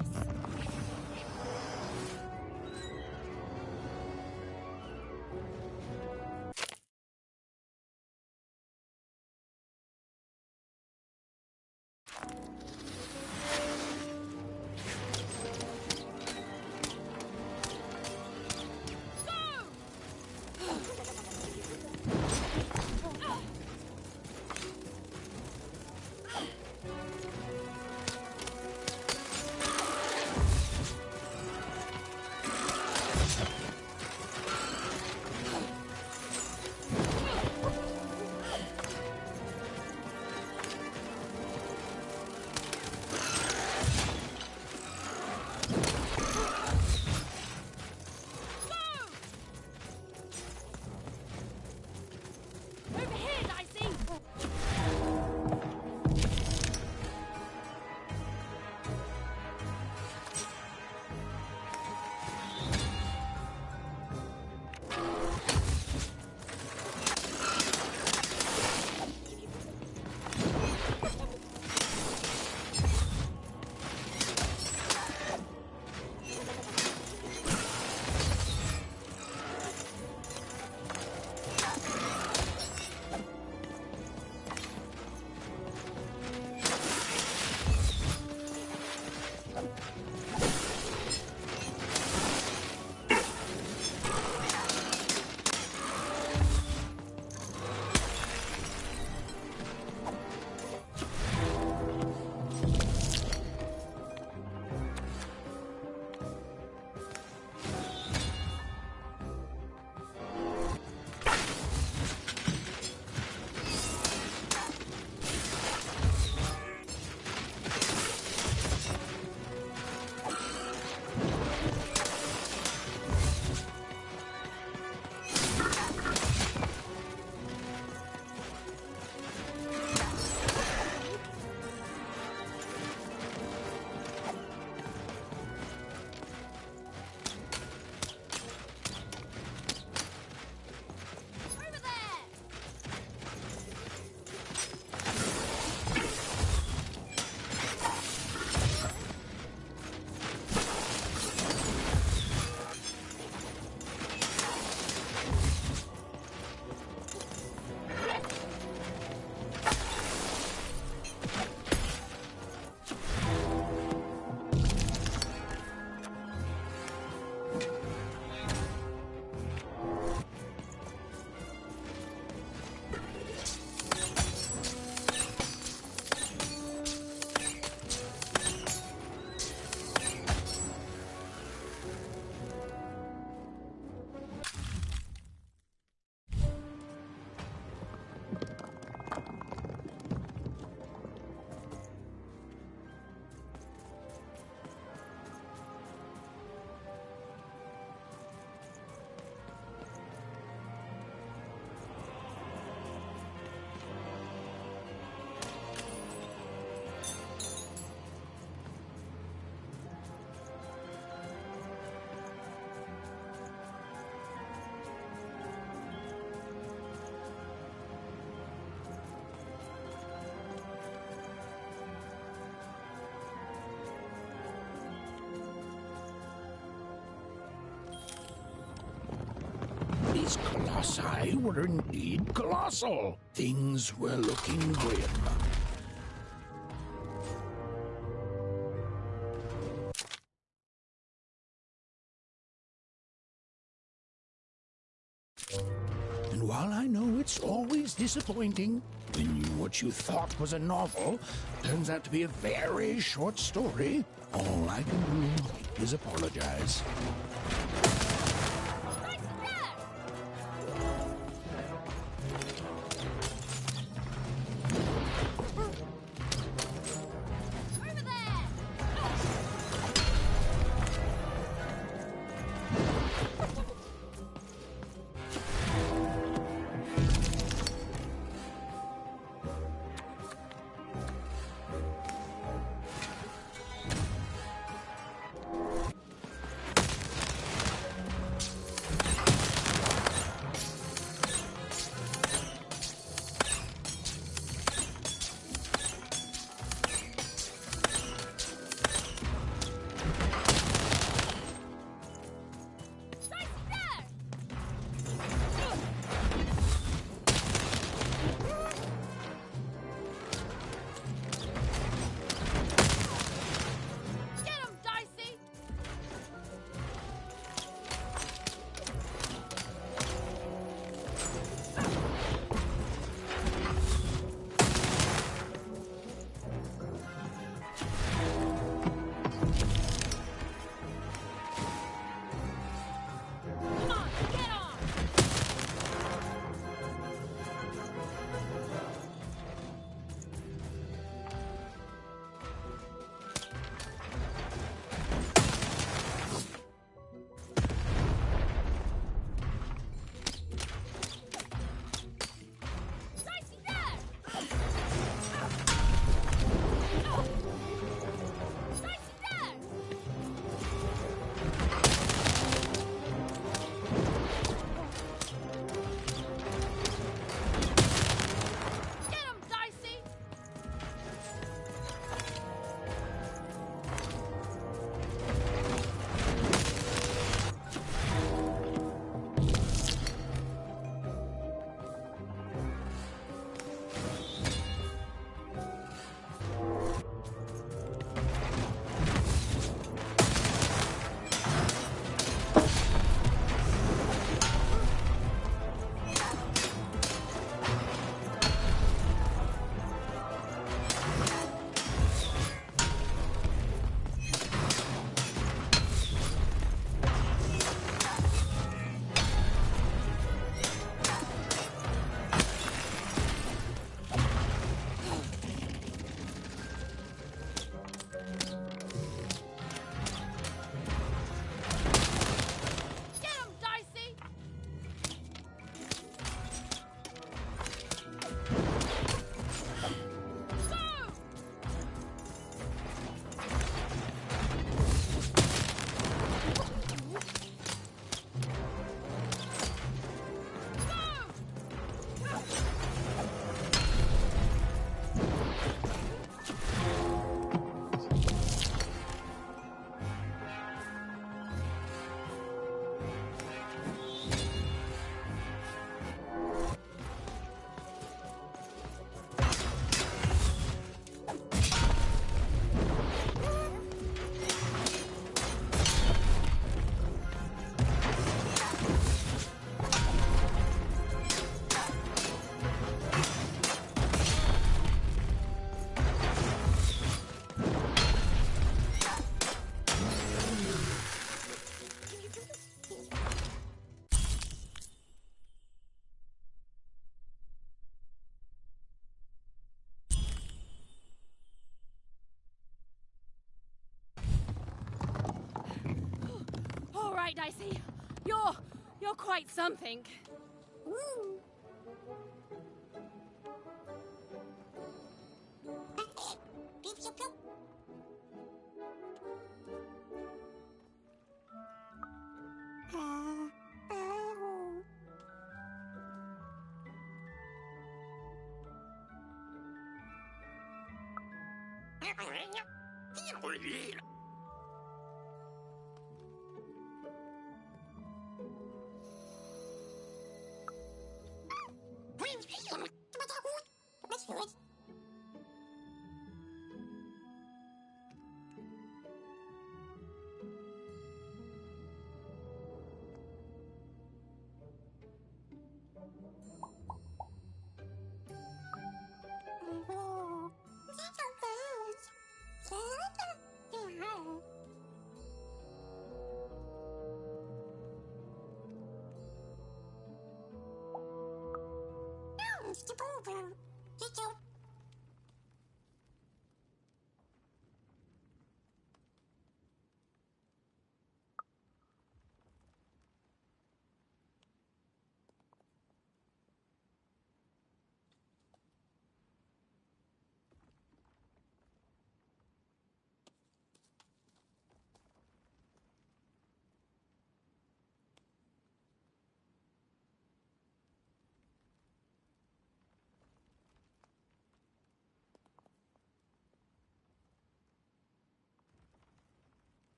These colossi were indeed colossal. Things were looking grim. And while I know it's always disappointing when what you thought was a novel turns out to be a very short story, all I can do is apologize. right, Dicey. You're quite something.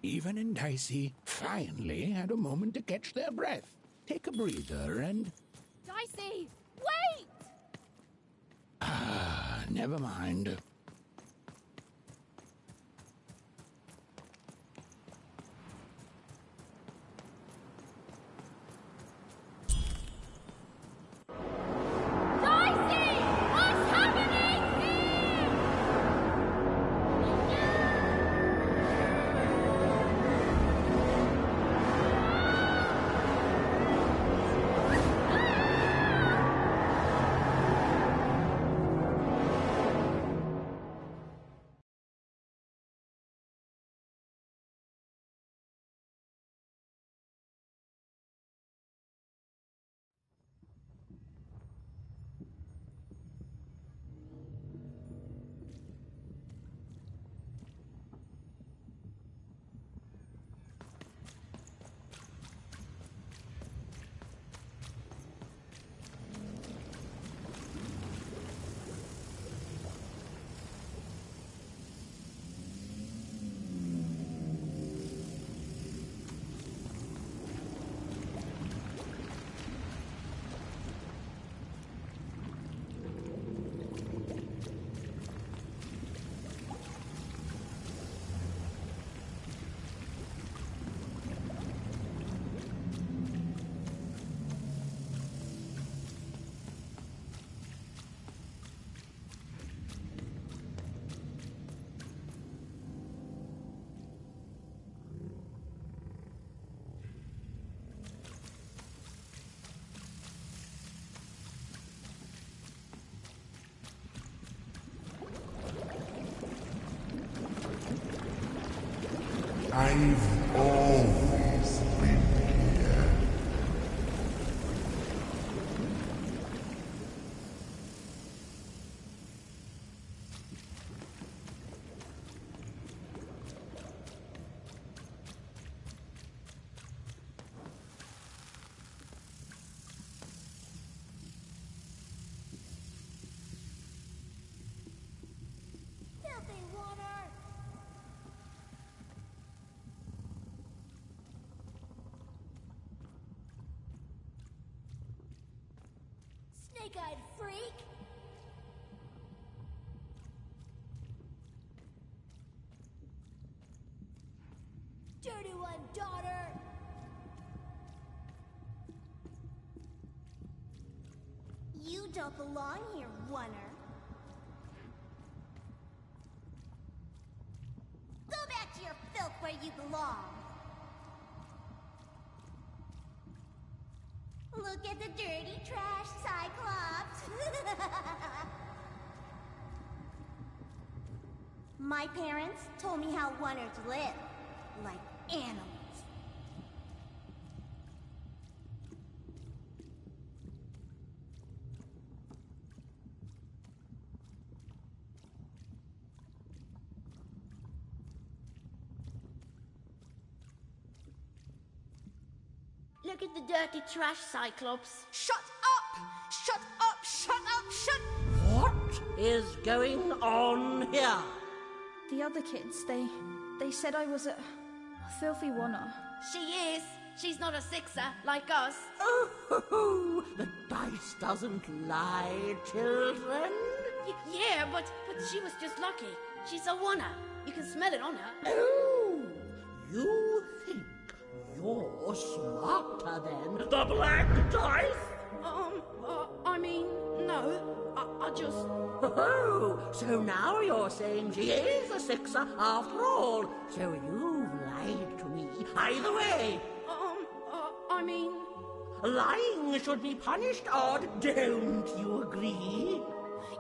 Even and Dicey finally had a moment to catch their breath, take a breather, and... Dicey, wait! Ah, never mind. I've always been here. Filthy water! Snake-eyed freak! Dirty one, daughter! You don't belong here, Oner. Go back to your filth where you belong. Look at the dirty trash, Cyclops. My parents told me how Oners live, like animals. Look at the dirty trash, Cyclops. Shut up! Shut up! Shut up! Shut... What is going on here? The other kids, they said I was a filthy Oner. She is. She's not a sixer like us. Oh, the dice doesn't lie, children. Yeah, but she was just lucky. She's a Oner. You can smell it on her. Oh, you think you're smarter than the black dice? I mean, no. I just... Oh, so now you're saying she is a sixer after all. So you've lied to me. Either way. I mean... Lying should be punished, Odd. Don't you agree?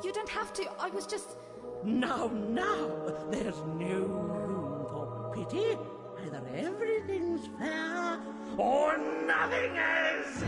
You don't have to. I was just... Now, there's no room for pity. Either everything's fair, or nothing is!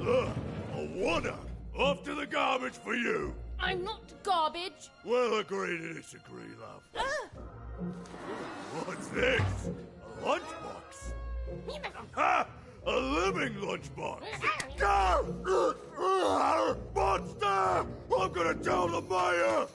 A Oner! Off to the garbage for you! I'm not garbage. We'll agree to disagree, love. What's this? A lunchbox? Ha! A living lunchbox! Monster! I'm gonna tell the mayor!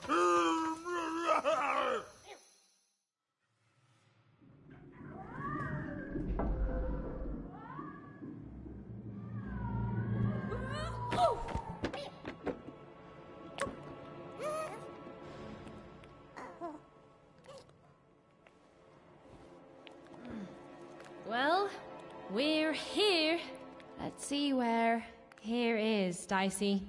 Well, we're here. Let's see where here is, Dicey.